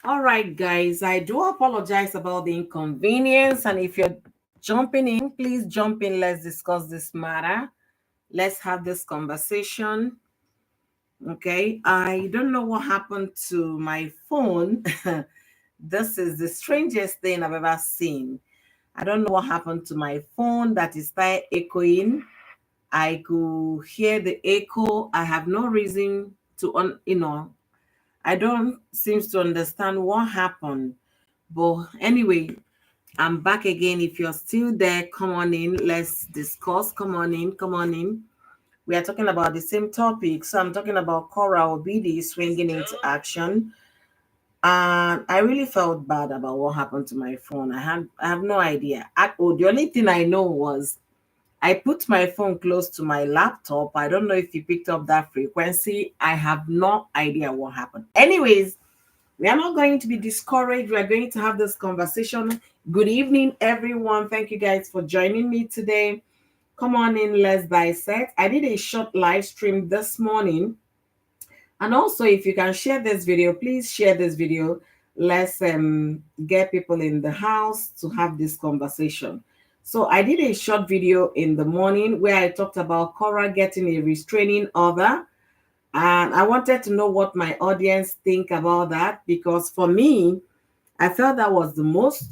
All right, guys, I do apologize about the inconvenience. And if you're jumping in, please jump in. Let's discuss this matter. Let's have this conversation. Okay, I don't know what happened to my phone. This is the strangest thing I've ever seen. I don't know what happened to my phone that is started echoing. I could hear the echo. I have no reason to, I don't seem to understand what happened. But anyway, I'm back again. If you're still there, come on in. Let's discuss. Come on in. Come on in. We are talking about the same topic. So I'm talking about Korra obidi swinging into action. And I really felt bad about what happened to my phone. I have no idea. The only thing I know was I put my phone close to my laptop. I don't know if you picked up that frequency. I have no idea what happened. Anyways, we are not going to be discouraged. We are going to have this conversation. Good evening, everyone. Thank you guys for joining me today. Come on in, let's dissect. I did a short live stream this morning. And also, if you can share this video, please share this video. Let's get people in the house to have this conversation. So I did a short video in the morning where I talked about Kora getting a restraining order. And I wanted to know what my audience think about that, because for me, I felt that was the most,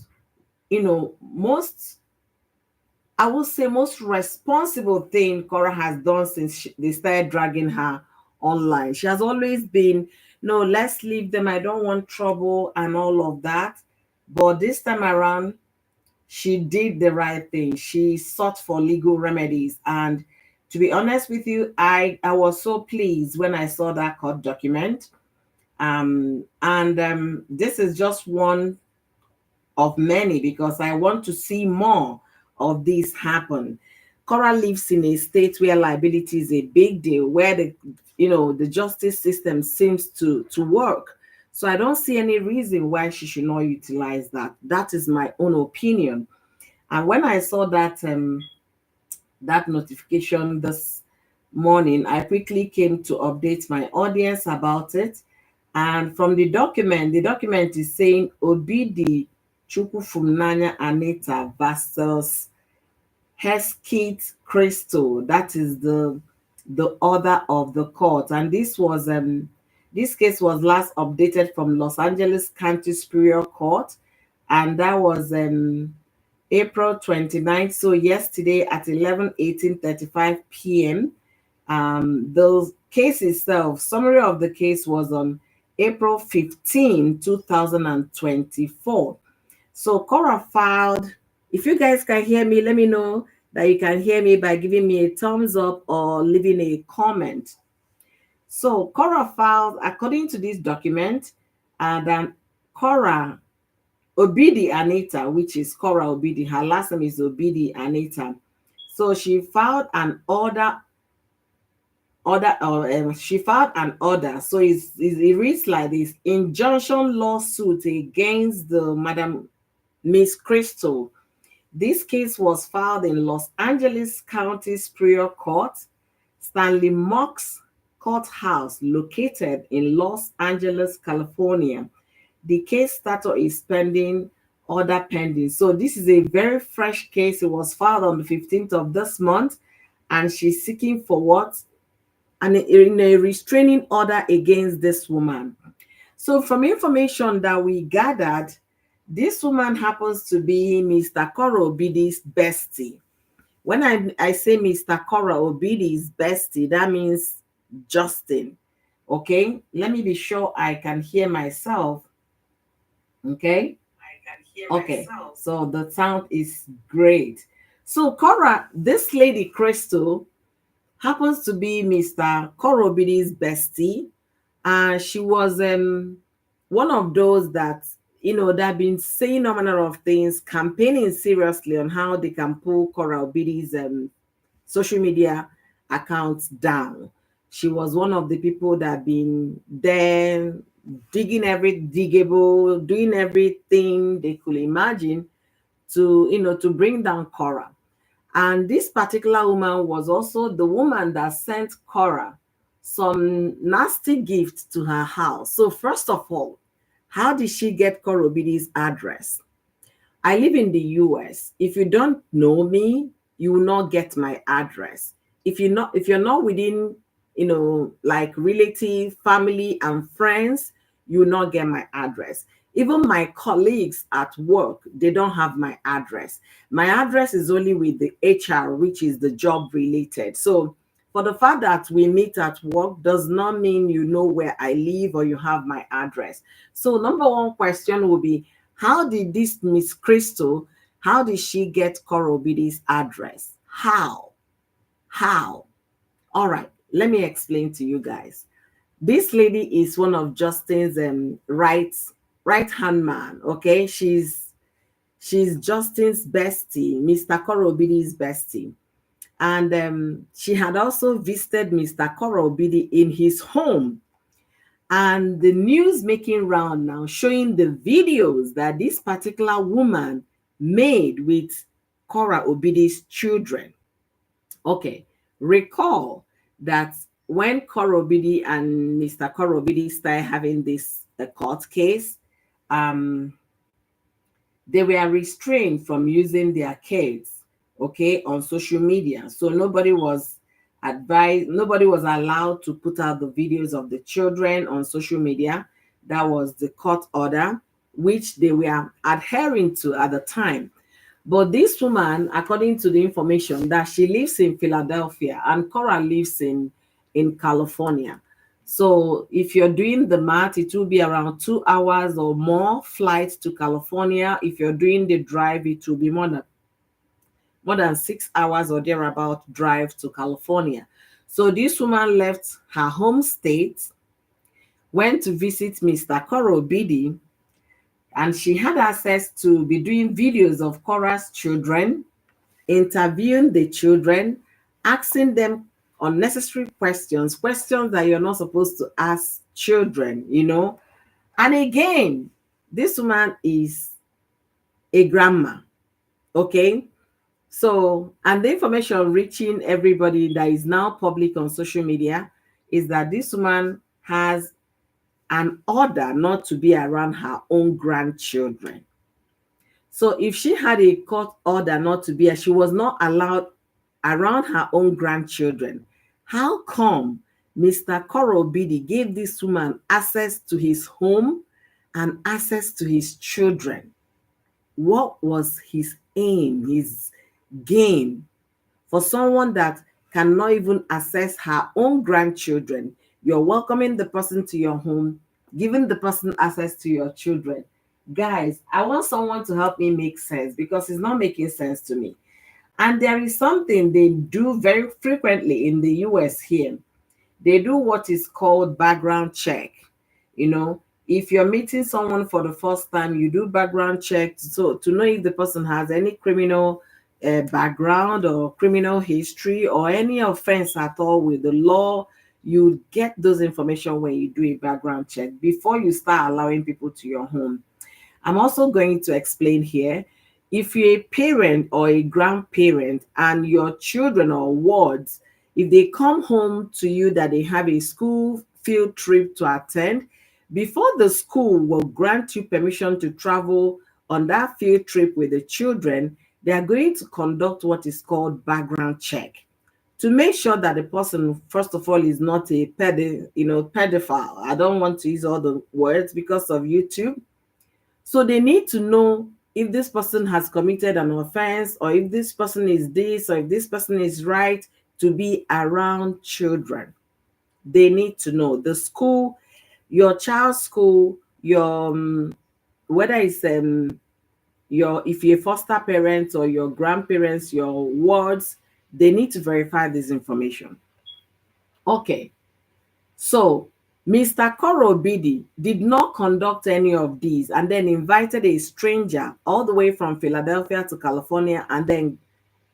I would say, most responsible thing Korra has done since they started dragging her online. She has always been, no, let's leave them. I don't want trouble and all of that. But this time around, she did the right thing. She sought for legal remedies. And to be honest with you, I was so pleased when I saw that court document. This is just one of many, because I want to see more of this happen. Cora lives in a state where liability is a big deal, where the justice system seems to work. So I don't see any reason why she should not utilize that. That is my own opinion. And when I saw that notification this morning, I quickly came to update my audience about it. And from the document is saying Obidi Chukwufumnanya Anita versus Heskit Crystal. That is the order of the court. And this case was last updated from Los Angeles County Superior Court, and that was April 29th. So yesterday at 11:35 p.m. The case itself, summary of the case was on April 15, 2024. So Cora filed. If you guys can hear me, let me know that you can hear me by giving me a thumbs up or leaving a comment. So Cora filed, according to this document, and Cora Obidi Anita, which is Cora Obidi, her last name is Obidi Anita. So she filed an she filed an order. So it reads like this: injunction lawsuit against the Madam Miss Crystal. This case was filed in Los Angeles County Superior Court, Stanley Mox Courthouse, located in Los Angeles, California. The case status is pending, order pending. So this is a very fresh case. It was filed on the 15th of this month, and she's seeking for what? In a restraining order against this woman. So from information that we gathered, this woman happens to be Mr. Kora Obidi's bestie. When I say Mr. Kora Obidi's bestie, that means Justin. Okay, let me be sure I can hear myself. Okay, okay, so the sound is great. So Kora, this lady Crystal, happens to be Mr. Korobidi's bestie, and she was one of those that that been saying a manner of things, campaigning seriously on how they can pull Korobidi's social media accounts down. She was one of the people that been there digging every diggable, doing everything they could imagine to bring down Korra. And this particular woman was also the woman that sent Korra some nasty gifts to her house. So first of all, How did she get Kora Obidi's address? I live in the US. If you don't know me, you will not get my address. If you're not within, like relative, family, and friends, you will not get my address. Even my colleagues at work, they don't have my address. My address is only with the HR, which is the job related. So for the fact that we meet at work does not mean you know where I live or you have my address. So number one question will be, how did this Miss Crystal, how did she get Kora Obidi's address? How? How? All right, let me explain to you guys. This lady is one of Justin's right hand man. Okay, she's Justin's bestie, Mr. Kora Obidi's bestie, and she had also visited Mr. Kora Obidi in his home. And the news making round now showing the videos that this particular woman made with Kora Obidi's children. Okay, recall that when Kora Obidi and Mr. Kora Obidi started having this court case, um, they were restrained from using their kids, okay, on social media. So nobody was advised, nobody was allowed to put out the videos of the children on social media. That was the court order, which they were adhering to at the time. But this woman, according to the information, that she lives in Philadelphia and Kora lives in California. So if you're doing the math, it will be around 2 hours or more flight to California. If you're doing the drive, it will be more than 6 hours or thereabout drive to California. So this woman left her home state, went to visit Mr. Kora Obidi, and she had access to be doing videos of Kora's children, interviewing the children, asking them unnecessary questions, questions that you're not supposed to ask children. And again, this woman is a grandma, okay? So, and the information reaching everybody that is now public on social media is that this woman has an order not to be around her own grandchildren. So if she had a court order not to be, she was not allowed around her own grandchildren. How come Mr. Kora Obidi gave this woman access to his home and access to his children? What was his aim, his game for someone that cannot even access her own grandchildren? You're welcoming the person to your home, giving the person access to your children. Guys, I want someone to help me make sense because it's not making sense to me. And there is something they do very frequently in the US here. They do what is called background check. If you're meeting someone for the first time, you do background check to know if the person has any criminal background or criminal history or any offense at all with the law. You get those information when you do a background check before you start allowing people to your home. I'm also going to explain here, if you're a parent or a grandparent and your children or wards, if they come home to you that they have a school field trip to attend, before the school will grant you permission to travel on that field trip with the children, they are going to conduct what is called background check to make sure that the person, first of all, is not a pedophile. I don't want to use all the words because of YouTube. So they need to know if this person has committed an offense or if this person is this or if this person is right to be around children. They need to know the school, your child's school, your whether it's your if you're a foster parent or your grandparents, your wards, they need to verify this information. Okay. So Mr. Kora Obidi did not conduct any of these and then invited a stranger all the way from Philadelphia to California and then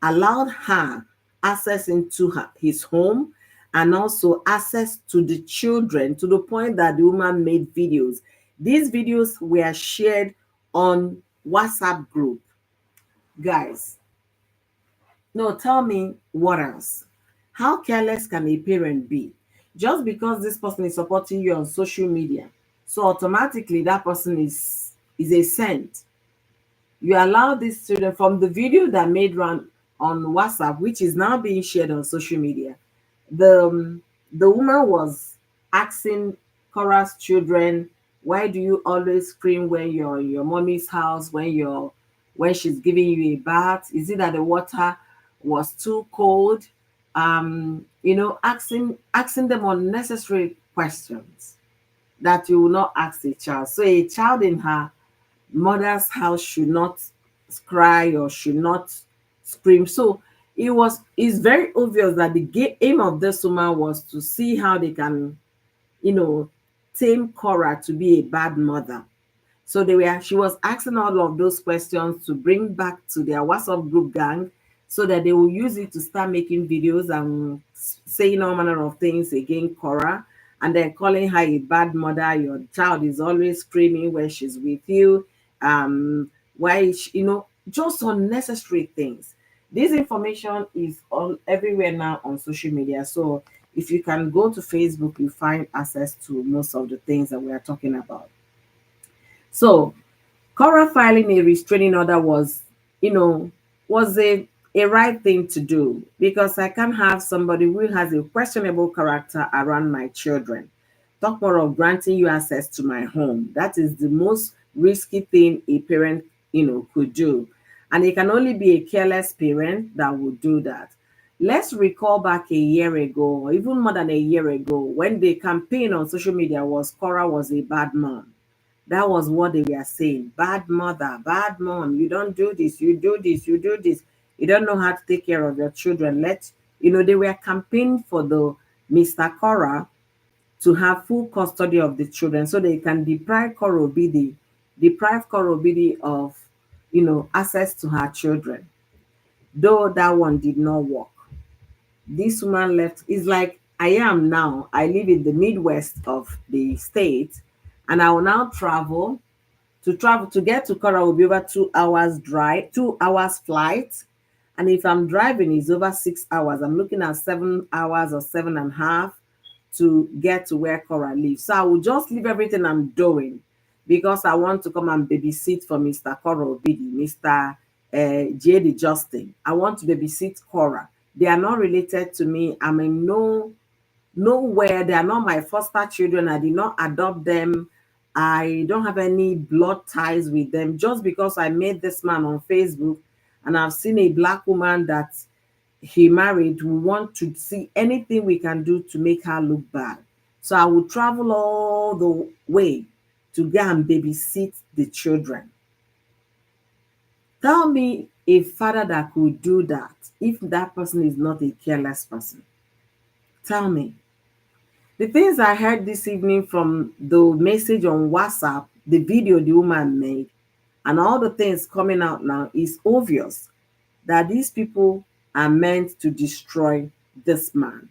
allowed her access into his home and also access to the children to the point that the woman made videos. These videos were shared on WhatsApp group. Guys, no, tell me what else. How careless can a parent be? Just because this person is supporting you on social media, So automatically that person is a saint. You allow these children from the video that made run on WhatsApp, which is now being shared on social media. The woman was asking Korah's children, "Why do you always scream when you're in your mommy's house? When she's giving you a bath? Is it that the water was too cold?" Asking them unnecessary questions that you will not ask a child. So a child in her mother's house should not cry or should not scream. So it's very obvious that the aim of this woman was to see how they can, you know, tame Korra to be a bad mother. So she was asking all of those questions to bring back to their WhatsApp group gang so that they will use it to start making videos and saying all manner of things against Korra and then calling her a bad mother. Your child is always screaming when she's with you. Why is just unnecessary things. This information is all everywhere now on social media. So if you can go to Facebook, you find access to most of the things that we are talking about. So Cora filing a restraining order was a right thing to do because I can't have somebody who has a questionable character around my children. Talk more of granting you access to my home. That is the most risky thing a parent, could do. And it can only be a careless parent that would do that. Let's recall back a year ago, or even more than a year ago, when the campaign on social media was Cora was a bad mom. That was what they were saying. Bad mother, bad mom, you don't do this, you do this, you do this. You don't know how to take care of your children. They were campaigning for the Mr. Korra to have full custody of the children so they can deprive Korobidi of, access to her children. Though that one did not work. This woman left. It's like I am now. I live in the Midwest of the state, and I will now travel to get to Kora will be over 2 hours drive, 2 hours flight. And if I'm driving, it's over 6 hours. I'm looking at 7 hours or 7.5 to get to where Kora lives. So I will just leave everything I'm doing because I want to come and babysit for Mr. Kora Obidi, Mr. JD Justin. I want to babysit Kora. They are not related to me. I'm in nowhere. They are not my foster children. I did not adopt them. I don't have any blood ties with them. Just because I met this man on Facebook and I've seen a black woman that he married, we want to see anything we can do to make her look bad. So I will travel all the way to go and babysit the children. Tell me a father that could do that if that person is not a careless person. Tell me. The things I heard this evening from the message on WhatsApp, the video the woman made, and all the things coming out now is obvious that these people are meant to destroy this man.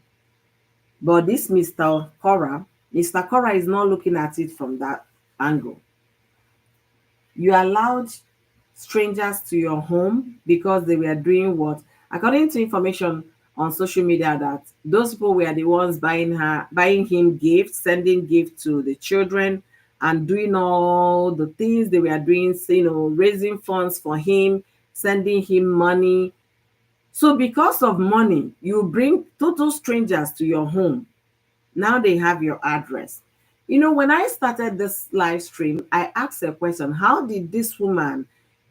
But this Mr. Korra is not looking at it from that angle. You allowed strangers to your home because they were doing what? According to information on social media, that those people were the ones buying him gifts, sending gifts to the children, and doing all the things they were doing, raising funds for him, sending him money. So because of money, you bring total strangers to your home. Now they have your address. When I started this live stream, I asked a question. How did this woman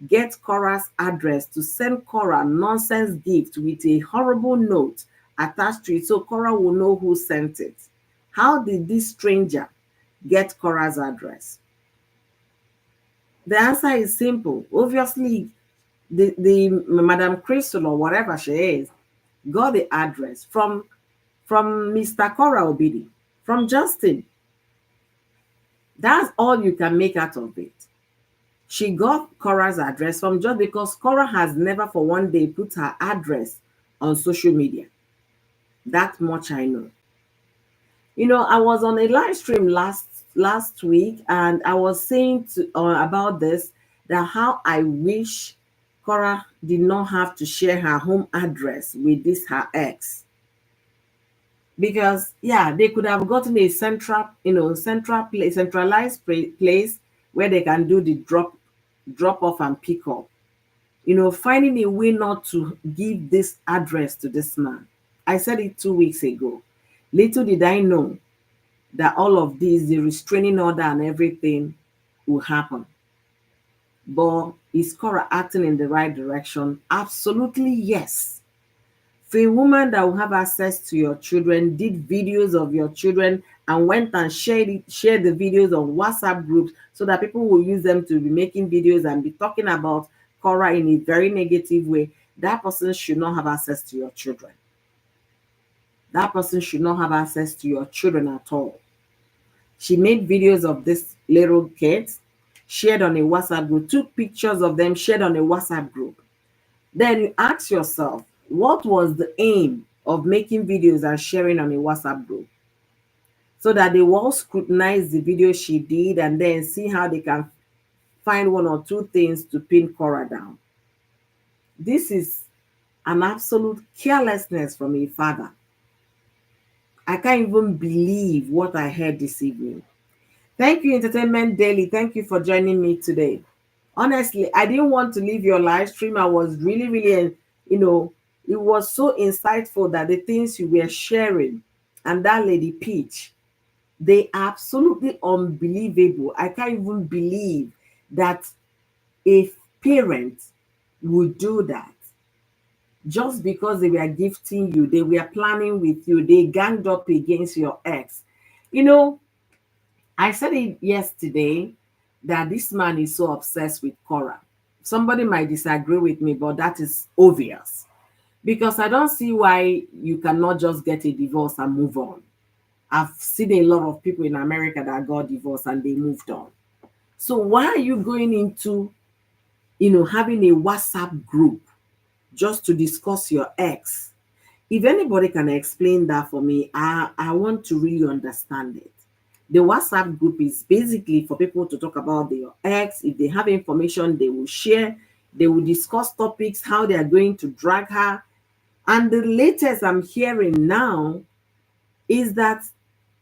get Korra's address to send Korra nonsense gift with a horrible note attached to it so Korra will know who sent it? How did this stranger get Korra's address? The answer is simple. Obviously, the Madam Crystal or whatever she is got the address from Mr. Korra Obidi, from Justin. That's all you can make out of it. She got Korra's address from just because Korra has never for one day put her address on social media. That much I know. I was on a live stream last week and I was saying about this, that how I wish Korra did not have to share her home address with this her ex. Because yeah, they could have gotten a centralized place where they can do the drop off and pick up. Finding a way not to give this address to this man. I said it 2 weeks ago. Little did I know that all of this, the restraining order and everything, will happen. But is Korra acting in the right direction? Absolutely yes. For a woman that will have access to your children, did videos of your children and went and shared the videos on WhatsApp groups so that people will use them to be making videos and be talking about Korra in a very negative way, that person should not have access to your children. That person should not have access to your children at all. She made videos of this little kids, shared on a WhatsApp group, took pictures of them, shared on a WhatsApp group. Then you ask yourself, what was the aim of making videos and sharing on a WhatsApp group? So that they will all scrutinize the video she did and then see how they can find one or two things to pin Korra down. This is an absolute carelessness from a father. I can't even believe what I heard this evening. Thank you, Entertainment Daily. Thank you for joining me today. Honestly, I didn't want to leave your live stream. I was really, really, it was so insightful that the things you were sharing and that lady Peach, they are absolutely unbelievable. I can't even believe that a parent would do that just because they were gifting you, they were planning with you, they ganged up against your ex. You know, I said it yesterday that this man is so obsessed with Korra. Somebody might disagree with me, but that is obvious because I don't see why you cannot just get a divorce and move on. I've seen a lot of people in America that got divorced and they moved on. So why are you going into, having a WhatsApp group just to discuss your ex? If anybody can explain that for me, I want to really understand it. The WhatsApp group is basically for people to talk about their ex. If they have information, they will share. They will discuss topics, how they are going to drag her. And the latest I'm hearing now is that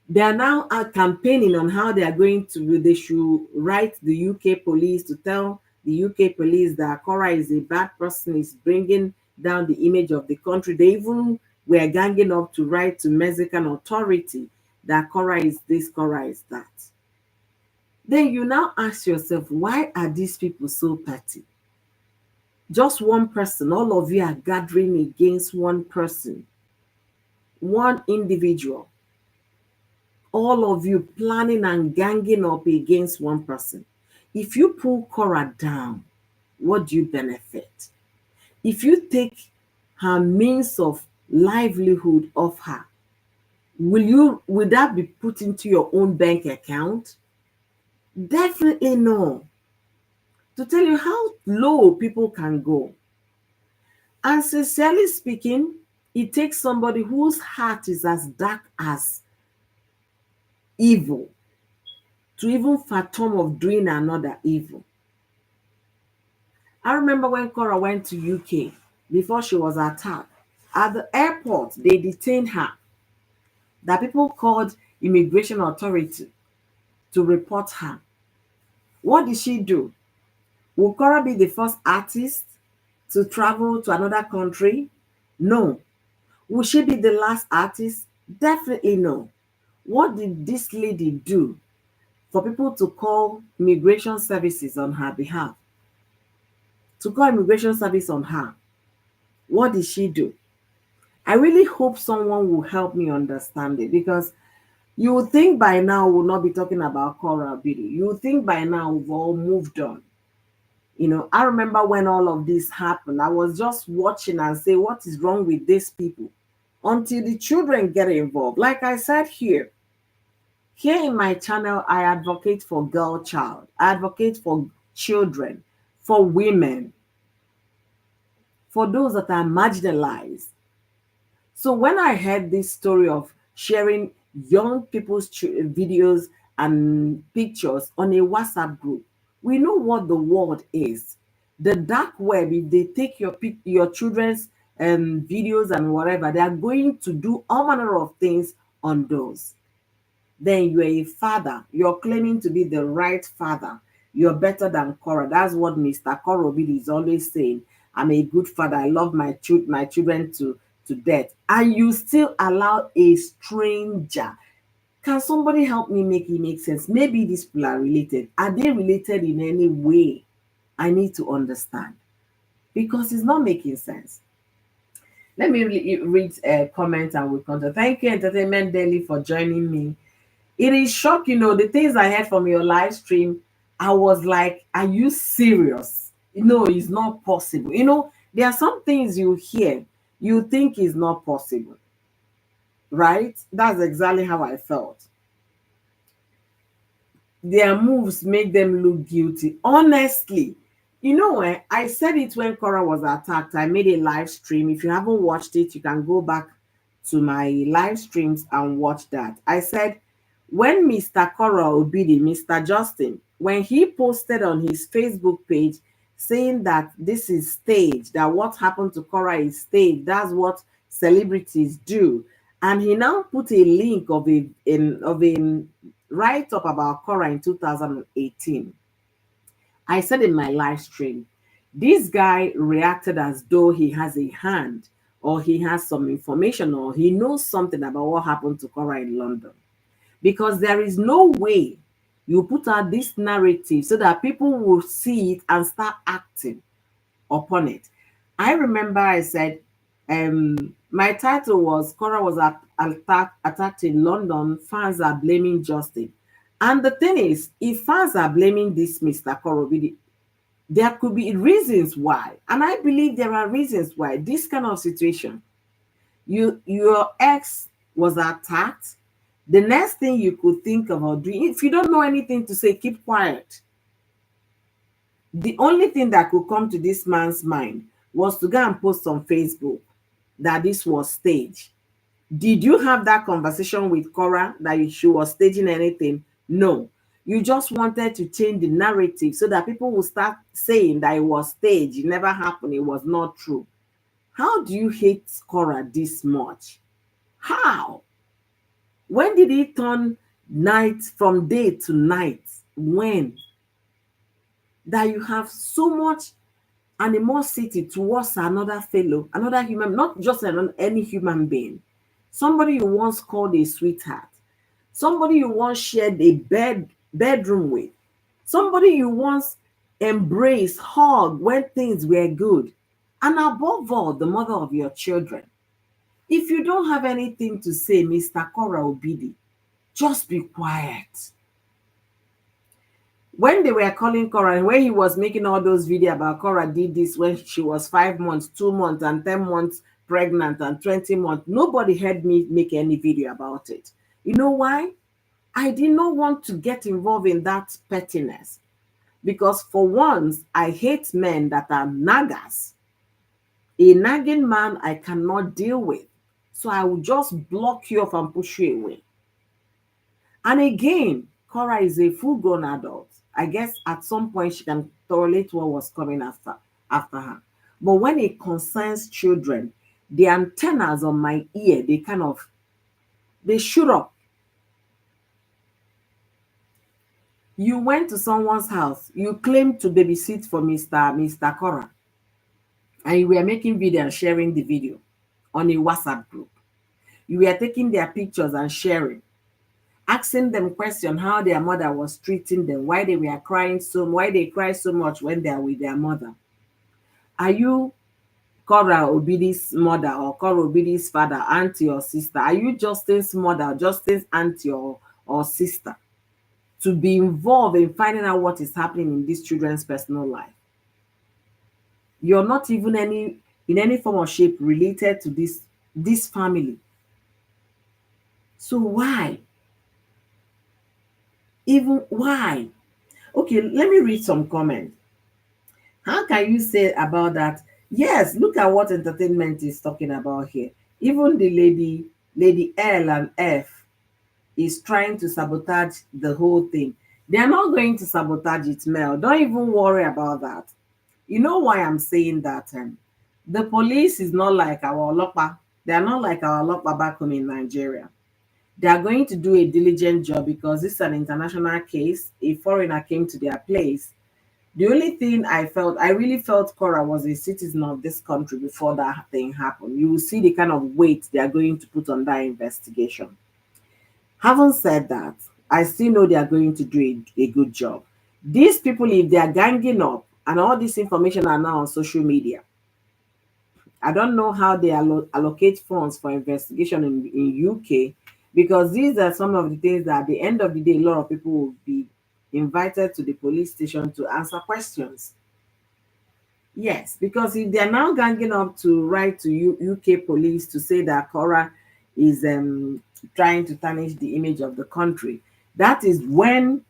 they are now campaigning on how they should write the UK police to tell the UK police that Korra is a bad person, is bringing down the image of the country. They even were ganging up to write to Mexican authority that Korra is this, Korra is that. Then you now ask yourself, why are these people so petty? Just one person, all of you are gathering against one person, one individual. All of you planning and ganging up against one person. If you pull Korra down, what do you benefit? If you take her means of livelihood off her, will that be put into your own bank account? Definitely no. To tell you how low people can go. And sincerely speaking, it takes somebody whose heart is as dark as evil to even fathom of doing another evil. I remember when Korra went to UK before she was attacked. At the airport, they detained her. That people called immigration authority to report her. What did she do? Will Korra be the first artist to travel to another country? No. Will she be the last artist? Definitely no. What did this lady do for people to call immigration services on her behalf? To call immigration service on her. What did she do? I really hope someone will help me understand it because you would think by now we'll not be talking about Korra Obidi. You would think by now we've all moved on. I remember when all of this happened, I was just watching and say, what is wrong with these people? Until the children get involved. Like I said here in my channel, I advocate for girl child. I advocate for children, for women, for those that are marginalized. So when I heard this story of sharing young people's videos and pictures on a WhatsApp group, we know what the world is. The dark web, if they take your children's videos and whatever. They are going to do all manner of things on those. Then you're a father. You're claiming to be the right father. You're better than Korra. That's what Mr. Korra is always saying. I'm a good father. I love my children to death. And you still allow a stranger. Can somebody help me make it make sense? Maybe these people are related. Are they related in any way? I need to understand because it's not making sense. Let me read a comment and we'll continue. Thank you, Entertainment Daily, for joining me. It is shocking, the things I heard from your live stream. I was like, are you serious? It's not possible. There are some things you hear, you think is not possible, right? That's exactly how I felt. Their moves make them look guilty. Honestly, I said it when Korra was attacked. I made a live stream. If you haven't watched it, you can go back to my live streams and watch that. I said, when Mr. Korra obidi, Mr. Justin, when he posted on his Facebook page saying that this is stage, that what happened to Korra is stage, that's what celebrities do. And he now put a link of a write up about Korra in 2018. I said in my live stream, this guy reacted as though he has a hand or he has some information or he knows something about what happened to Korra in London. Because there is no way you put out this narrative so that people will see it and start acting upon it. I remember I said, my title was Korra was attacked in London. Fans are blaming Justin. And the thing is, if fans are blaming this Mr. Korra, there could be reasons why. And I believe there are reasons why this kind of situation. Your ex was attacked. The next thing you could think about doing, if you don't know anything to say, keep quiet. The only thing that could come to this man's mind was to go and post on Facebook that this was staged. Did you have that conversation with Korra that she was staging anything? No. You just wanted to change the narrative so that people will start saying that it was staged, it never happened, it was not true. How do you hate Korra this much? How? When did it turn night from day to night? When? That you have so much animosity towards another fellow, another human, not just any human being, somebody you once called a sweetheart, somebody you once shared a bedroom with, somebody you once embraced, hugged when things were good, and above all, the mother of your children. If you don't have anything to say, Mr. Korra Obidi, just be quiet. When they were calling Korra, when he was making all those videos about Korra did this when she was 5 months, 2 months, and 10 months pregnant, and 20 months, nobody heard me make any video about it. You know why? I did not want to get involved in that pettiness. Because for once, I hate men that are naggers. A nagging man I cannot deal with. So I will just block you off and push you away. And again, Korra is a full-grown adult. I guess at some point she can tolerate what was coming after her. But when it concerns children, the antennas on my ear, they shoot up. You went to someone's house, you claimed to babysit for Mr. Korra, and you were making video and sharing the video on a WhatsApp group. You were taking their pictures and sharing, asking them question how their mother was treating them, why they were crying why they cry so much when they are with their mother. Are you Korra Obidi's mother or Korra Obidi's father, auntie or sister? Are you Justin's mother, Justin's auntie or sister to be involved in finding out what is happening in these children's personal life? You're not even in any form or shape related to this family. So why? Even why? Okay, let me read some comments. How can you say about that? Yes, look at what entertainment is talking about here. Even the lady L and F is trying to sabotage the whole thing. They are not going to sabotage it, Mel. Don't even worry about that. You know why I'm saying that? The police is not like our Olopa. They are not like our Olopa back home in Nigeria. They are going to do a diligent job because this is an international case. A foreigner came to their place. The only thing I really felt Kora was a citizen of this country before that thing happened. You will see the kind of weight they are going to put on that investigation. Having said that, I still know they are going to do a good job. These people, if they are ganging up and all this information are now on social media, I don't know how they allocate funds for investigation in UK, because these are some of the things that at the end of the day, a lot of people will be invited to the police station to answer questions. Yes, because if they're now ganging up to write to UK police to say that Korra is trying to tarnish the image of the country, that is when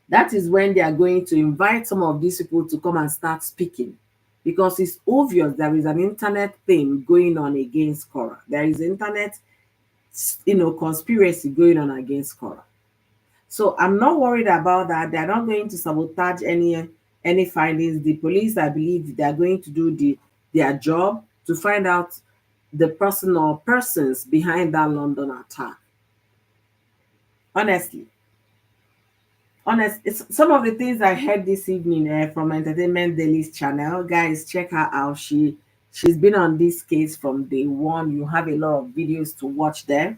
they are going to invite some of these people to come and start speaking, because it's obvious there is an internet thing going on against Korra. There is internet, conspiracy going on against Korra. So I'm not worried about that. They're not going to sabotage any findings. The police, I believe, they are going to do their job to find out the person or persons behind that London attack. Honestly, it's some of the things I heard this evening from Entertainment Daily's channel. Guys, check her out. She's been on this case from day one. You have a lot of videos to watch there.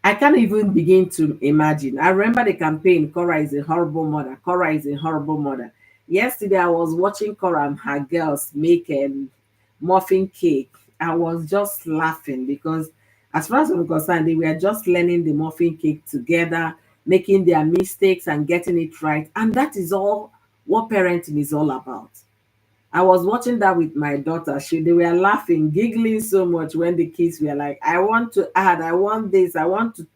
I can't even begin to imagine. I remember the campaign, Kora is a horrible mother. Kora is a horrible mother. Yesterday, I was watching Kora and her girls make a muffin cake. I was just laughing because, as far as I'm concerned, they were just learning the muffin cake together, making their mistakes and getting it right. And that is all what parenting is all about. I was watching that with my daughter. They were laughing, giggling so much when the kids were like, I want to add, I want this, I want to,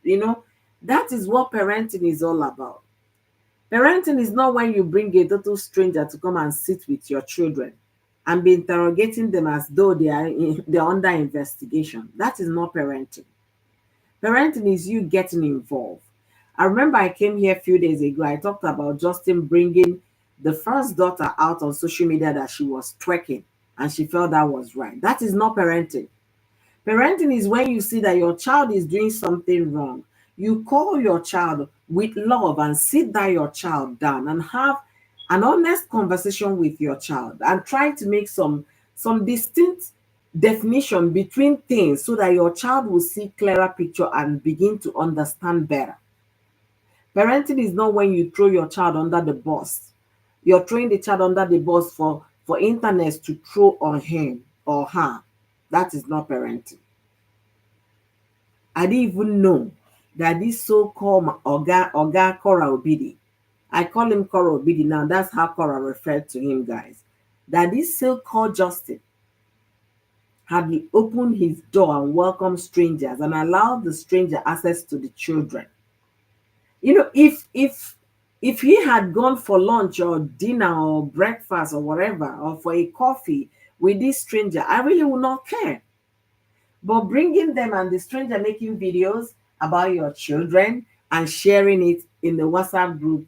that is what parenting is all about. Parenting is not when you bring a total stranger to come and sit with your children and be interrogating them as though they're under investigation. That is not parenting. Parenting is you getting involved. I remember I came here a few days ago. I talked about Justin bringing the first daughter out on social media that she was twerking, and she felt that was right. That is not parenting. Parenting is when you see that your child is doing something wrong. You call your child with love and sit that your child down and have an honest conversation with your child and try to make some distinct definition between things so that your child will see clearer picture and begin to understand better. Parenting is not when you throw your child under the bus. You're throwing the child under the bus for internet to throw on him or her. That is not parenting. I didn't even know that this so-called Oga Kora Obidi, I call him Kora Obidi now, that's how Kora referred to him, guys, that this so-called Justin had opened his door and welcomed strangers and allowed the stranger access to the children. If he had gone for lunch or dinner or breakfast or whatever, or for a coffee with this stranger, I really would not care. But bringing them and the stranger making videos about your children and sharing it in the WhatsApp group,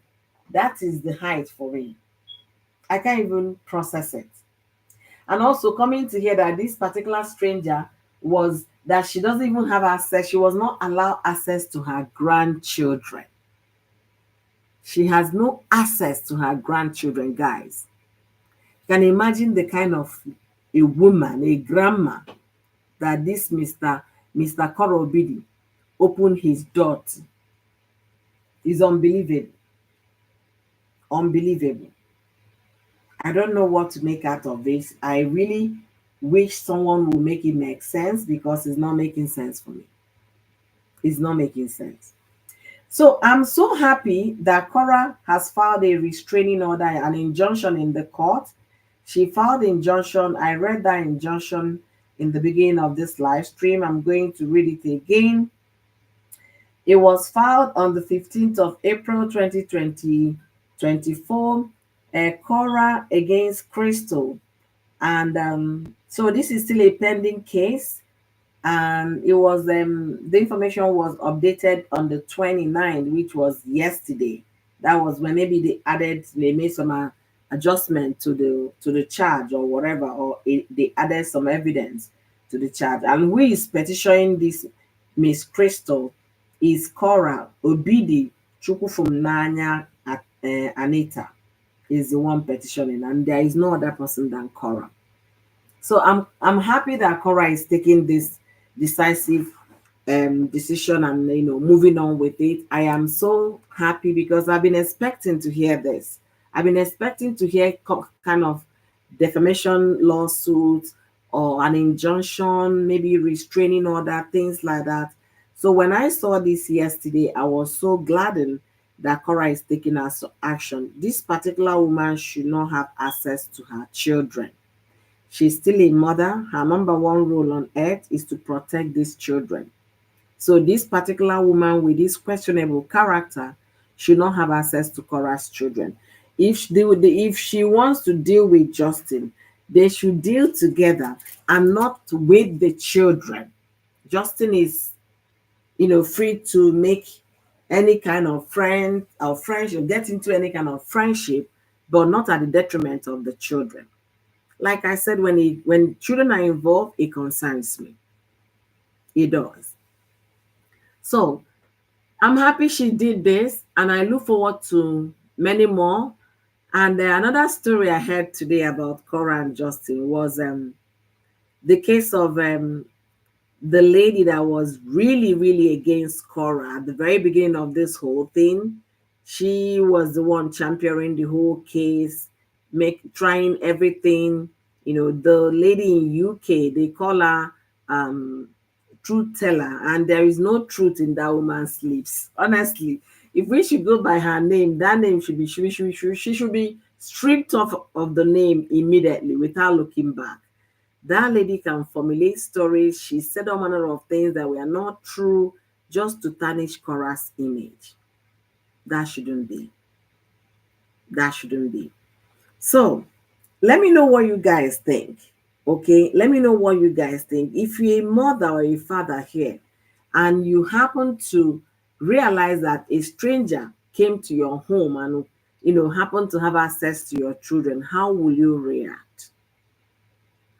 that is the height for me. I can't even process it. And also coming to hear that this particular stranger was that she doesn't even have access, she was not allowed access to her grandchildren. She has no access to her grandchildren, guys. You can imagine the kind of a woman, a grandma, that this Mr. Korobidi opened his door to. Is unbelievable. Unbelievable. I don't know what to make out of this. I really wish someone would make it make sense, because it's not making sense for me. It's not making sense. So I'm so happy that Kora has filed a restraining order, an injunction in the court. She filed the injunction. I read that injunction in the beginning of this live stream. I'm going to read it again. It was filed on the 15th of April 2024. Korra against Crystal. And so this is still a pending case. And it was the information was updated on the 29th, which was yesterday. That was when maybe they made some adjustment to the charge or whatever, or they added some evidence to the charge. And who is petitioning this Miss Crystal is Korra Obidi Chukwufumnanya Anita is the one petitioning, and there is no other person than Korra. So I'm happy that Korra is taking this decisive decision and moving on with it. I am so happy because I've been expecting to hear this. I've been expecting to hear kind of defamation lawsuits or an injunction, maybe restraining order, things like that. So when I saw this yesterday, I was so gladdened that Korra is taking action. This particular woman should not have access to her children. She's still a mother. Her number one role on earth is to protect these children. So this particular woman with this questionable character should not have access to Korra's children. If she wants to deal with Justin, they should deal together and not with the children. Justin is, free to make any kind of friend or friendship, get into any kind of friendship, but not at the detriment of the children. Like I said, when children are involved, it concerns me. It does. So I'm happy she did this, and I look forward to many more. And another story I heard today about Cora and Justin was the case of the lady that was really, really against Cora at the very beginning of this whole thing. She was the one championing the whole case, trying everything. The lady in UK, they call her truth teller, and there is no truth in that woman's lips. Honestly, if we should go by her name, that name should be she should be stripped off of the name immediately without looking back. That lady can formulate stories. She said all manner of things that were not true just to tarnish Cora's image. That shouldn't be. That shouldn't be. So let me know what you guys think. Okay, let me know what you guys think. If you're a mother or a father here and you happen to realize that a stranger came to your home and happen to have access to your children, how will you react?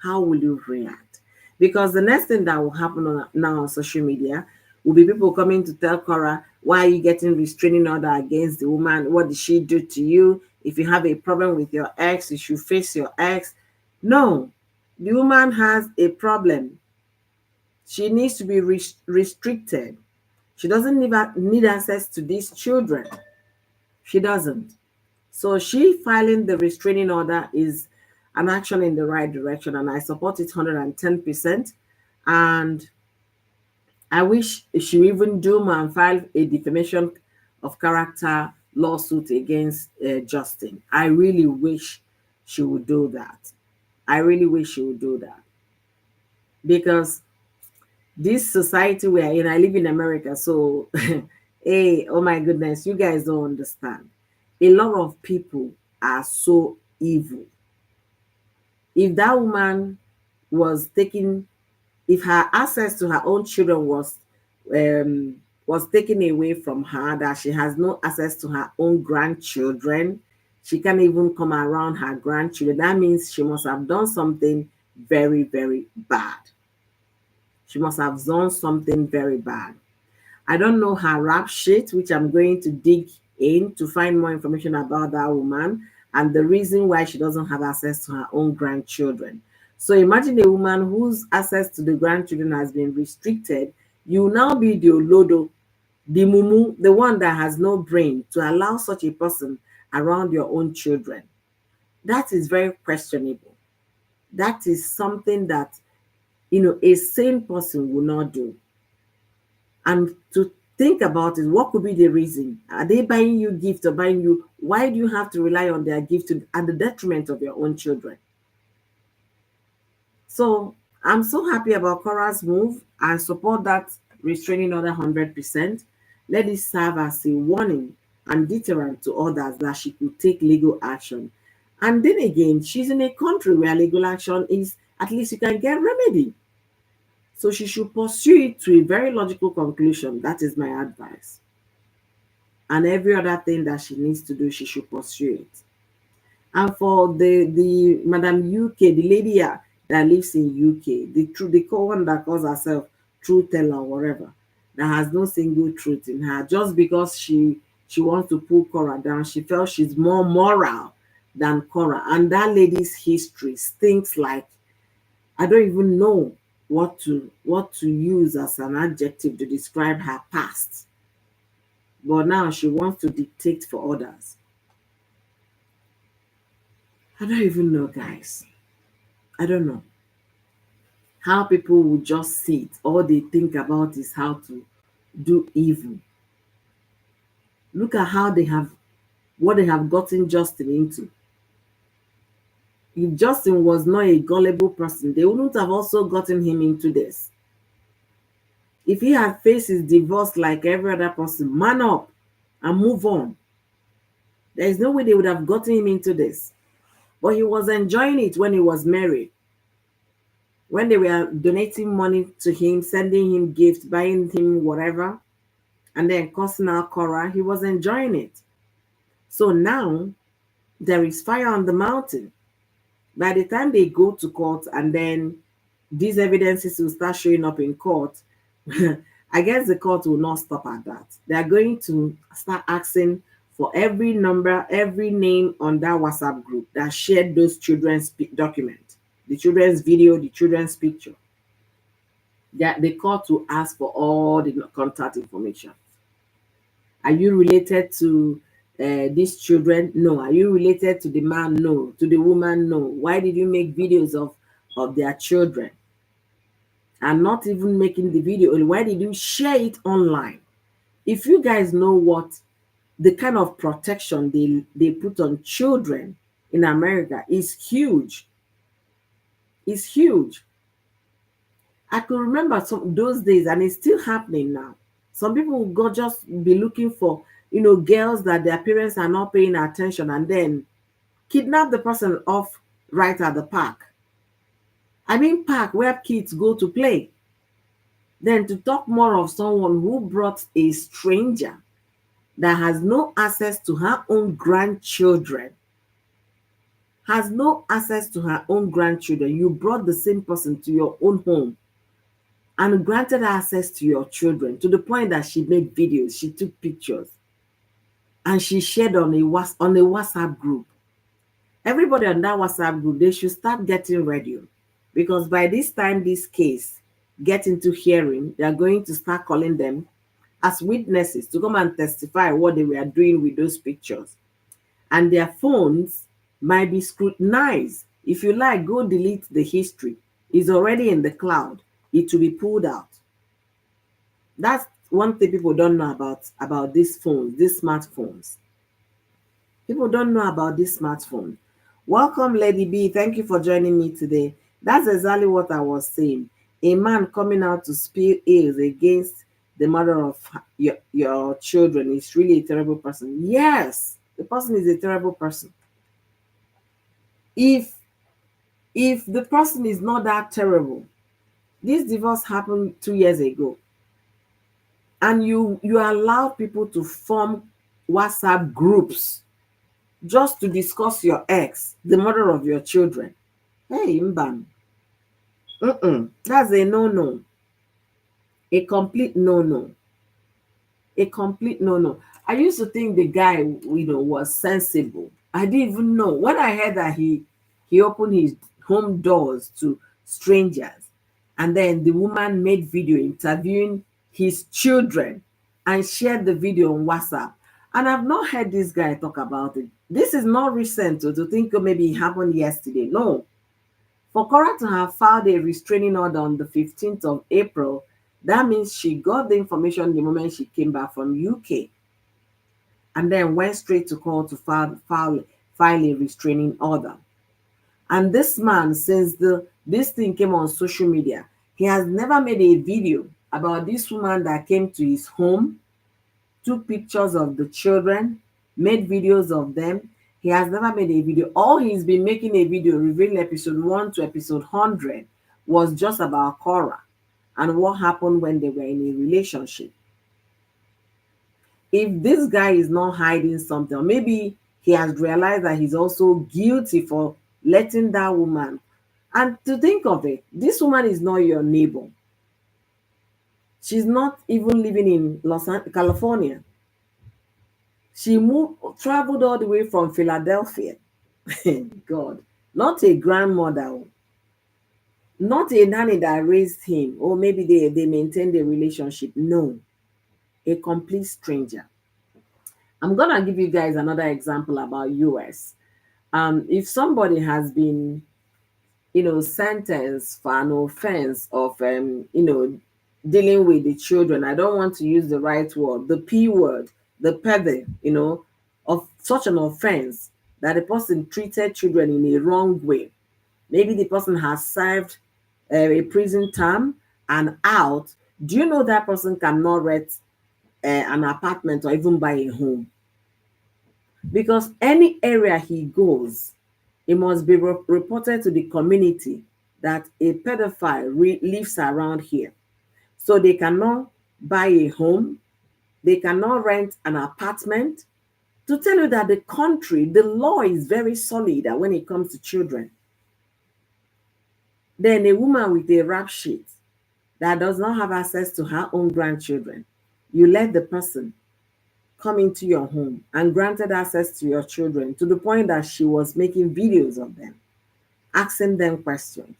How will you react? Because the next thing that will happen now on social media will be people coming to tell Cora, why are you getting restraining order against the woman? What did she do to you? If you have a problem with your ex, you should face your ex. No, the woman has a problem. She needs to be restricted. She doesn't need access to these children. She doesn't. So she filing the restraining order is an action in the right direction, and I support it 110%. And I wish she even do more and file a defamation of character lawsuit against Justin. I really wish she would do that. I really wish she would do that because this society we are in, I live in America, so hey, oh my goodness, you guys don't understand. A lot of people are so evil. If that woman was taking, if her access to her own children was taken away from her, that she has no access to her own grandchildren, she can't even come around her grandchildren. That means she must have done something very, very bad. She must have done something very bad. I don't know her rap sheet, which I'm going to dig in to find more information about that woman and the reason why she doesn't have access to her own grandchildren. So imagine a woman whose access to the grandchildren has been restricted. You now be the Olodo, the Mumu, the one that has no brain to allow such a person around your own children. That is very questionable. That is something that a sane person will not do. And to think about it, what could be the reason? Are they buying you gift or buying you? Why do you have to rely on their gift at the detriment of your own children? So I'm so happy about Cora's move. I support that restraining order 100%. Let it serve as a warning and deterrent to others that she could take legal action. And then again, she's in a country where legal action is, at least you can get remedy. So she should pursue it to a very logical conclusion. That is my advice. And every other thing that she needs to do, she should pursue it. And for the Madam UK, the lady that lives in UK, the one that calls herself truth teller or whatever, that has no single truth in her, just because she wants to pull Korra down, she felt she's more moral than Korra. And that lady's history stinks like, I don't even know what to use as an adjective to describe her past. But now she wants to dictate for others. I don't even know, guys. I don't know how people will just sit. All they think about is how to do evil. Look at how they have what they have gotten Justin into. If Justin was not a gullible person, they wouldn't have also gotten him into this. If he had faced his divorce like every other person, man up and move on. There is no way they would have gotten him into this. But he was enjoying it when he was married. When they were donating money to him, sending him gifts, buying him whatever, and then cussing out Korra, he was enjoying it. So now there is fire on the mountain. By the time they go to court and then these evidences will start showing up in court, I guess the court will not stop at that. They are going to start asking for every number, every name on that WhatsApp group that shared those children's document, the children's video, the children's picture. That the court will ask for all the contact information. Are you related to these children? No. Are you related to the man? No. To the woman? No. Why did you make videos of their children and not even making the video? Why did you share it online? If you guys know what the kind of protection they put on children in America is huge. It's huge. I could remember some those days, and it's still happening now. Some people will go just be looking for, girls that their parents are not paying attention, and then kidnap the person off right at the park. I mean, park where kids go to play. Then to talk more of someone who brought a stranger that has no access to her own grandchildren, You brought the same person to your own home and granted access to your children to the point that she made videos, she took pictures, and she shared on a WhatsApp group. Everybody on that WhatsApp group, they should start getting ready, because by this time this case get into hearing, they are going to start calling them as witnesses to come and testify what they were doing with those pictures. And their phones might be scrutinized. If you like, go delete the history. It's already in the cloud. It will be pulled out. That's one thing people don't know about these phones, these smartphones. People don't know about this smartphone. Welcome, Lady B. Thank you for joining me today. That's exactly what I was saying. A man coming out to spill ills against the mother of your children is really a terrible person. Yes, the person is a terrible person. If the person is not that terrible, this divorce happened 2 years ago, and you allow people to form WhatsApp groups just to discuss your ex, the mother of your children. Hey, Mbam. That's a no-no. A complete no-no. A complete no-no. I used to think the guy, was sensible. I didn't even know. When I heard that he opened his home doors to strangers, and then the woman made video interviewing his children and shared the video on WhatsApp. And I've not heard this guy talk about it. This is not recent to think maybe it happened yesterday. No. For Kora to have filed a restraining order on the 15th of April, that means she got the information the moment she came back from UK, and then went straight to court to file a restraining order. And this man, since this thing came on social media, he has never made a video about this woman that came to his home, took pictures of the children, made videos of them. He has never made a video. All he's been making a video revealing episode 1 to episode 100 was just about Korra and what happened when they were in a relationship. If this guy is not hiding something, or maybe He has realized that he's also guilty for letting that woman. And to think of it, this woman is not your neighbor. She's not even living in California. She traveled all the way from Philadelphia. God, not a grandmother, oh, not a nanny that raised him, or maybe they maintained a relationship. No, a complete stranger. I'm gonna give you guys another example about US. If somebody has been, sentenced for an offense of, dealing with the children, I don't want to use the right word, the P word, the pedo, of such an offense that the person treated children in a wrong way. Maybe the person has served a prison term and out. Do you know that person cannot rent an apartment or even buy a home? Because any area he goes, it must be reported to the community that a pedophile lives around here. So they cannot buy a home, they cannot rent an apartment. To tell you that the country, the law is very solid when it comes to children. Then a woman with a rap sheet that does not have access to her own grandchildren, you let the person come into your home and granted access to your children to the point that she was making videos of them, asking them questions.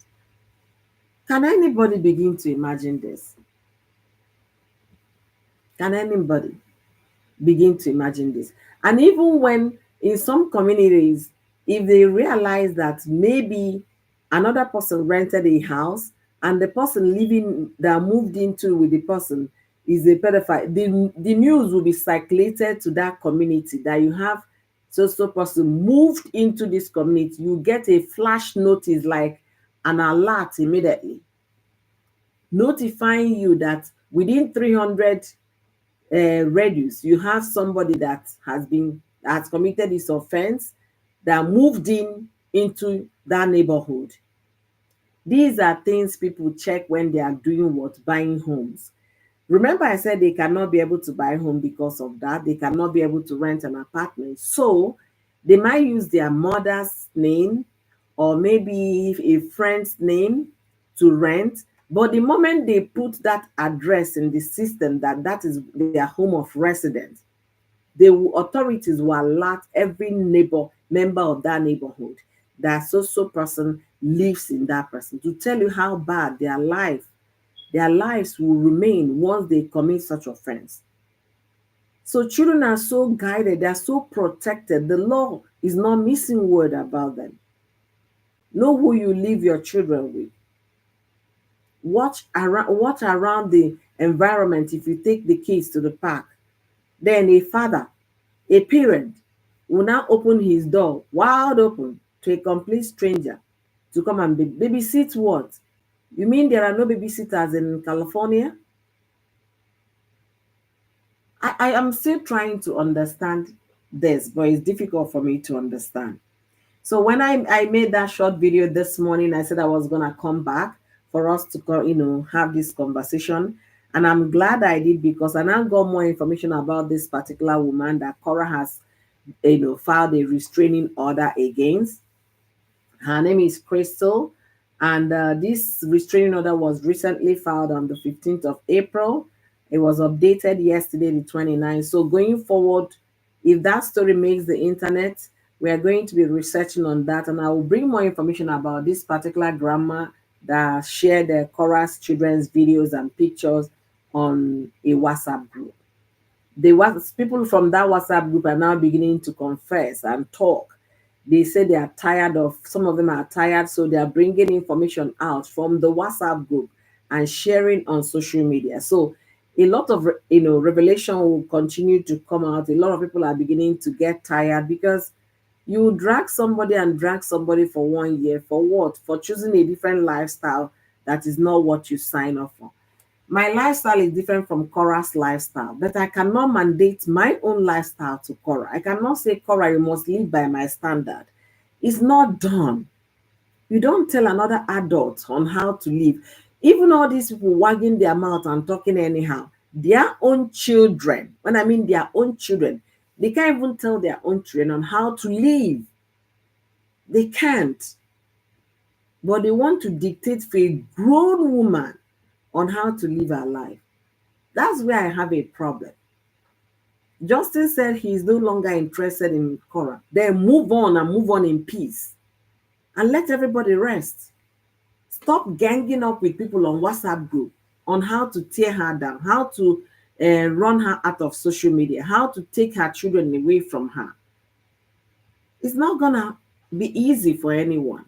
Can anybody begin to imagine this? Can anybody begin to imagine this? And even when in some communities, if they realize that maybe another person rented a house and the person living that moved into with the person is a pedophile, the news will be circulated to that community that you have so person moved into this community. You get a flash notice, like an alert immediately, notifying you that within 300 radius, you have somebody that has committed this offense, that moved into that neighborhood. These are things people check when they are doing what? Buying homes. Remember, I said they cannot be able to buy a home because of that. They cannot be able to rent an apartment. So they might use their mother's name or maybe a friend's name to rent. But the moment they put that address in the system, that is their home of residence, the authorities will alert every member of that neighborhood that so person lives in that person, to tell you how bad their lives will remain once they commit such offense. So children are so guided, they are so protected. The law is not missing word about them. Know who you leave your children with. Watch around the environment. If you take the kids to the park, then a father, a parent, will now open his door wide open to a complete stranger to come and babysit what? You mean there are no babysitters in California? I am still trying to understand this, but it's difficult for me to understand. So when I made that short video this morning, I said I was gonna come back for us to have this conversation. And I'm glad I did, because I now got more information about this particular woman that Korra has filed a restraining order against. Her name is Crystal, and this restraining order was recently filed on the 15th of April. It was updated yesterday, the 29th. So going forward, if that story makes the internet, we are going to be researching on that, and I will bring more information about this particular grandma that shared the Korra's children's videos and pictures on a WhatsApp group. People from that WhatsApp group are now beginning to confess and talk. They say they are tired of, some of them are tired, so they are bringing information out from the WhatsApp group and sharing on social media. So a lot of revelation will continue to come out. A lot of people are beginning to get tired, because you drag somebody for 1 year for what? For choosing a different lifestyle that is not what you sign up for. My lifestyle is different from Korra's lifestyle, but I cannot mandate my own lifestyle to Korra. I cannot say, Korra, you must live by my standard. It's not done. You don't tell another adult on how to live. Even all these people wagging their mouth and talking anyhow, their own children, when I mean their own children, They can't even tell their own children on how to live. They can't. But they want to dictate for a grown woman on how to live her life. That's where I have a problem. Justin said he's no longer interested in Korra. Then move on and move on in peace and let everybody rest. Stop ganging up with people on WhatsApp group on how to tear her down, how to run her out of social media, how to take her children away from her. It's not gonna be easy for anyone.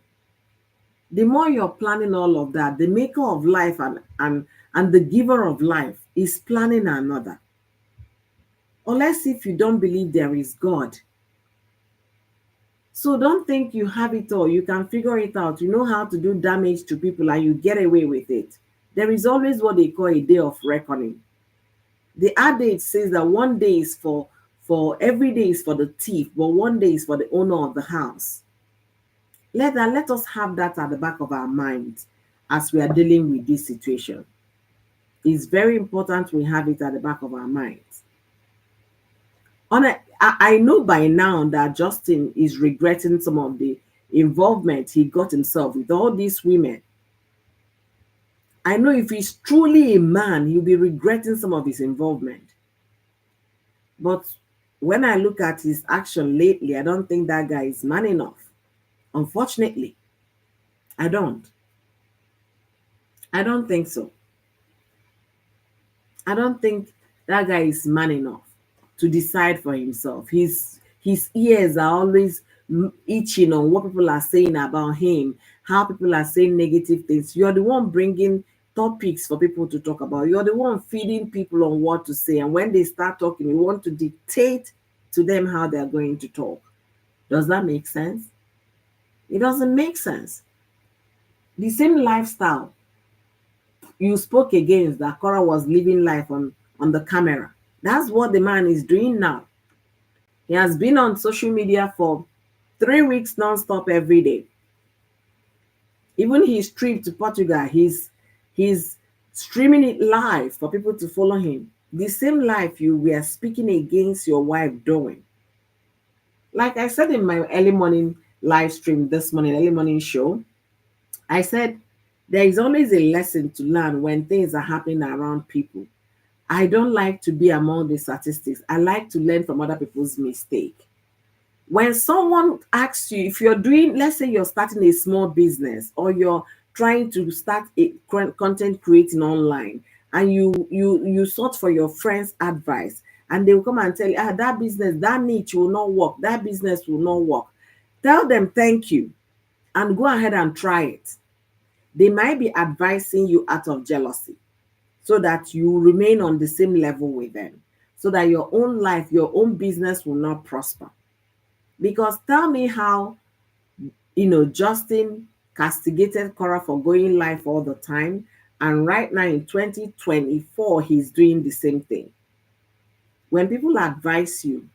The more you're planning all of that, the maker of life and the giver of life is planning another. Unless if you don't believe there is God. So don't think you have it all. You can figure it out. You know how to do damage to people and you get away with it. There is always what they call a day of reckoning. The adage says that one day is for every day is for the thief, but one day is for the owner of the house. Let us have that at the back of our minds as we are dealing with this situation. It's very important we have it at the back of our minds. I know by now that Justin is regretting some of the involvement he got himself with all these women. I know if he's truly a man, he'll be regretting some of his involvement. But when I look at his action lately, I don't think that guy is man enough. Unfortunately, I don't. I don't think so. I don't think that guy is man enough to decide for himself. His ears are always itching on what people are saying about him, how people are saying negative things. You're the one bringing topics for people to talk about. You're the one feeding people on what to say. And when they start talking, you want to dictate to them how they're going to talk. Does that make sense? It doesn't make sense. The same lifestyle you spoke against that Kora was living life on the camera. That's what the man is doing now. He has been on social media for 3 weeks non-stop every day. Even his trip to Portugal, he's streaming it live for people to follow him. The same life you were speaking against your wife doing. Like I said in my early morning live stream this morning, early morning show, I said there is always a lesson to learn when things are happening around people. I don't like to be among the statistics. I like to learn from other people's mistake. When someone asks you, if you're doing, let's say you're starting a small business or you're trying to start a content creating online, and you sought for your friend's advice, and they will come and tell you, that business, that niche will not work, that business will not work. Tell them thank you and go ahead and try it. They might be advising you out of jealousy so that you remain on the same level with them, so that your own life, your own business will not prosper. Because tell me how, Justin castigated Korra for going live all the time, and right now in 2024, he's doing the same thing. When people advise you,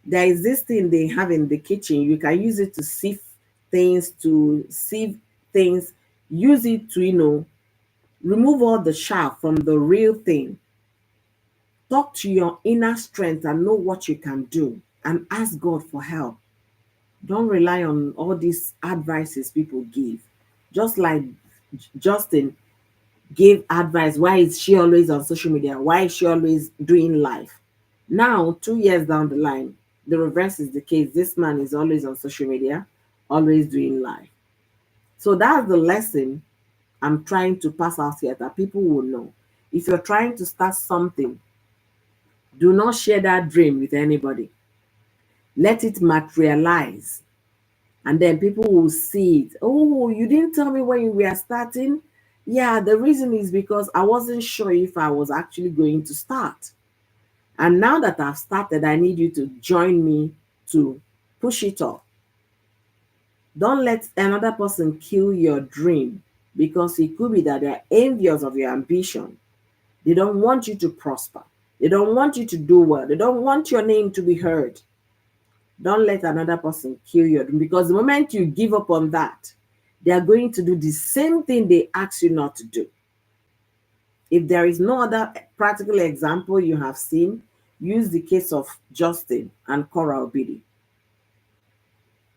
there is this thing they have in the kitchen. You can use it to sieve things, use it to, remove all the chaff from the real thing. Talk to your inner strength and know what you can do and ask God for help. Don't rely on all these advices people give. Just like Justin gave advice, why is she always on social media? Why is she always doing live? Now, 2 years down the line, the reverse is the case. This man is always on social media, always doing live. So that's the lesson I'm trying to pass out here that people will know. If you're trying to start something, do not share that dream with anybody. Let it materialize. And then people will see it. Oh, you didn't tell me when we were starting? Yeah, the reason is because I wasn't sure if I was actually going to start. And now that I've started, I need you to join me to push it off. Don't let another person kill your dream, because it could be that they're envious of your ambition. They don't want you to prosper. They don't want you to do well. They don't want your name to be heard. Don't let another person kill your dream, because the moment you give up on that, they are going to do the same thing they ask you not to do. If there is no other practical example you have seen, Use the case of Justin and Korra Obidi.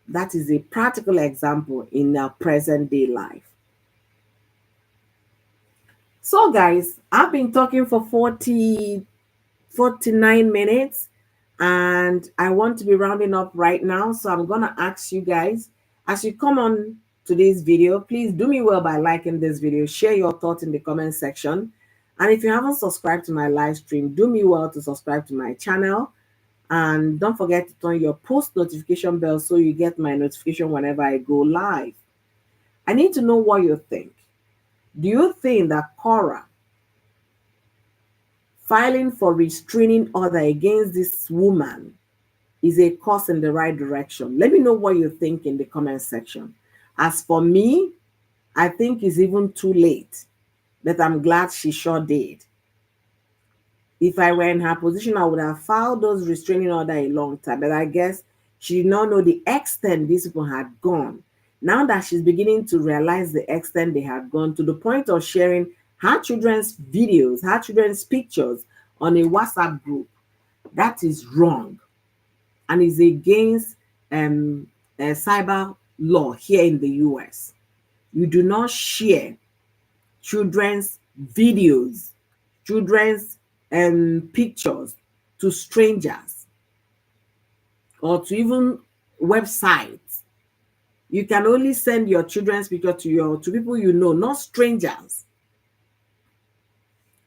That is a practical example in our present day life. So, guys, I've been talking for 49 minutes and I want to be rounding up right now. So, I'm going to ask you guys, as you come on today's video, please do me well by liking this video, share your thoughts in the comment section. And if you haven't subscribed to my live stream, do me well to subscribe to my channel. And don't forget to turn your post notification bell so you get my notification whenever I go live. I need to know what you think. Do you think that Korra filing for restraining order against this woman is a course in the right direction? Let me know what you think in the comment section. As for me, I think it's even too late, but I'm glad she sure did. If I were in her position, I would have filed those restraining order a long time, but I guess she did not know the extent these people had gone. Now that she's beginning to realize the extent they had gone to the point of sharing her children's videos, her children's pictures on a WhatsApp group, that is wrong and is against cyber law here in the US. You do not share children's videos, children's pictures to strangers or to even websites. You can only send your children's picture to people you know, not strangers.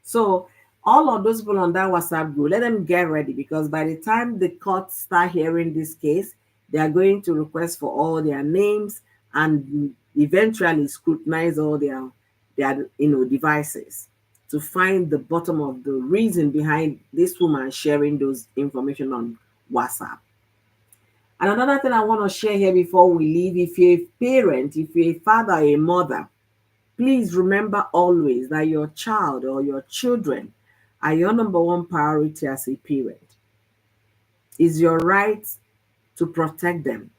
So all of those people on that WhatsApp group, let them get ready, because by the time the courts start hearing this case, they are going to request for all their names and eventually scrutinize all their devices to find the bottom of the reason behind this woman sharing those information on WhatsApp. And another thing I want to share here before we leave, if you're a parent, if you're a father, a mother, please remember always that your child or your children are your number one priority as a parent. It's your right to protect them,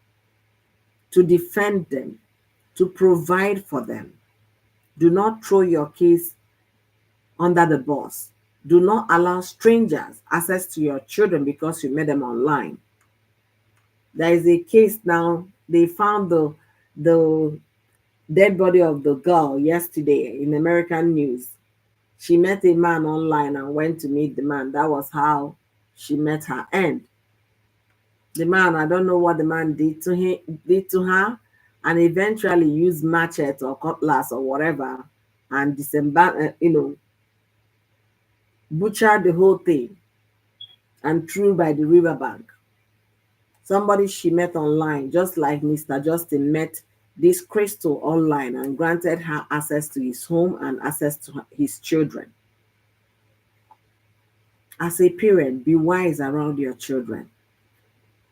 to defend them, to provide for them. Do not throw your kids under the bus. Do not allow strangers access to your children because you met them online. There is a case now, they found the dead body of the girl yesterday in American news. She met a man online and went to meet the man. That was how she met her end. The man, I don't know what the man did to her, and eventually used machete or cutlass or whatever and butchered the whole thing and threw by the riverbank. Somebody she met online, just like Mr. Justin met this Crystal online and granted her access to his home and access to his children. As a parent, be wise around your children.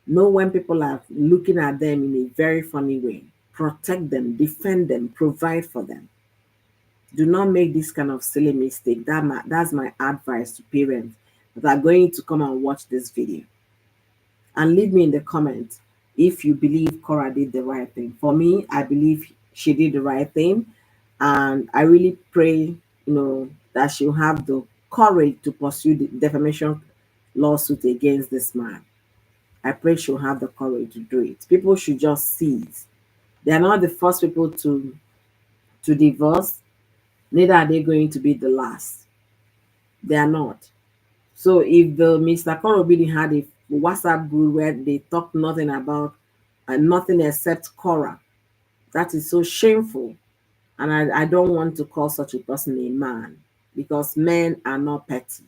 Know when people are looking at them in a very funny way. Protect them, defend them, provide for them. Do not make this kind of silly mistake. That's my advice to parents that are going to come and watch this video. And leave me in the comments if you believe Korra did the right thing. For me, I believe she did the right thing. And I really pray, that she'll have the courage to pursue the defamation lawsuit against this man. I pray she'll have the courage to do it. People should just cease. They are not the first people to divorce, neither are they going to be the last. They are not. So if the Mr. Korra really had a WhatsApp group where they talk nothing about nothing except Korra, that is so shameful. And I don't want to call such a person a man, because men are not petty.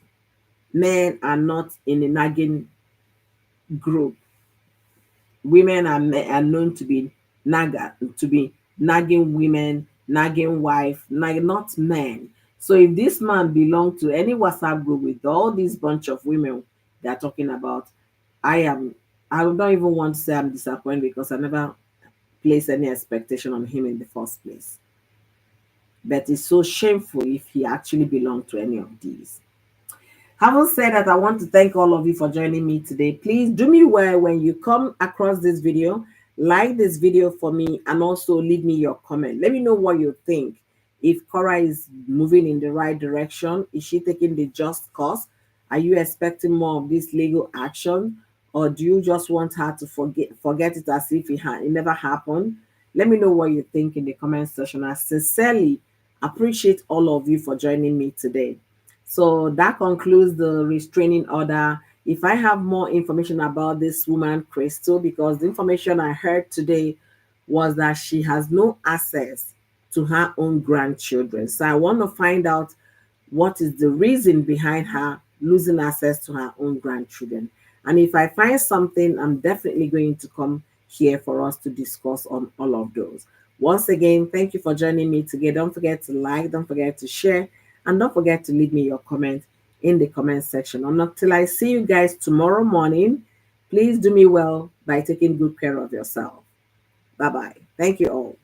Men are not in a nagging group. Women are known to be nagging women, nagging wife, not men. So if this man belonged to any WhatsApp group with all these bunch of women they're talking about, I don't even want to say I'm disappointed, because I never placed any expectation on him in the first place. But it's so shameful if he actually belonged to any of these. Having said that, I want to thank all of you for joining me today. Please do me well when you come across this video, like this video for me, and also leave me your comment. Let me know what you think. If Korra is moving in the right direction, is she taking the just course? Are you expecting more of this legal action, or do you just want her to forget it as if it never happened? Let me know what you think in the comment section. I sincerely appreciate all of you for joining me today. So that concludes the restraining order. If I have more information about this woman, Crystal, because the information I heard today was that she has no access to her own grandchildren. So I want to find out what is the reason behind her losing access to her own grandchildren. And if I find something, I'm definitely going to come here for us to discuss on all of those. Once again, thank you for joining me today. Don't forget to like, don't forget to share, and don't forget to leave me your comment in the comment section. And until I see you guys tomorrow morning, please do me well by taking good care of yourself. Bye bye. Thank you all.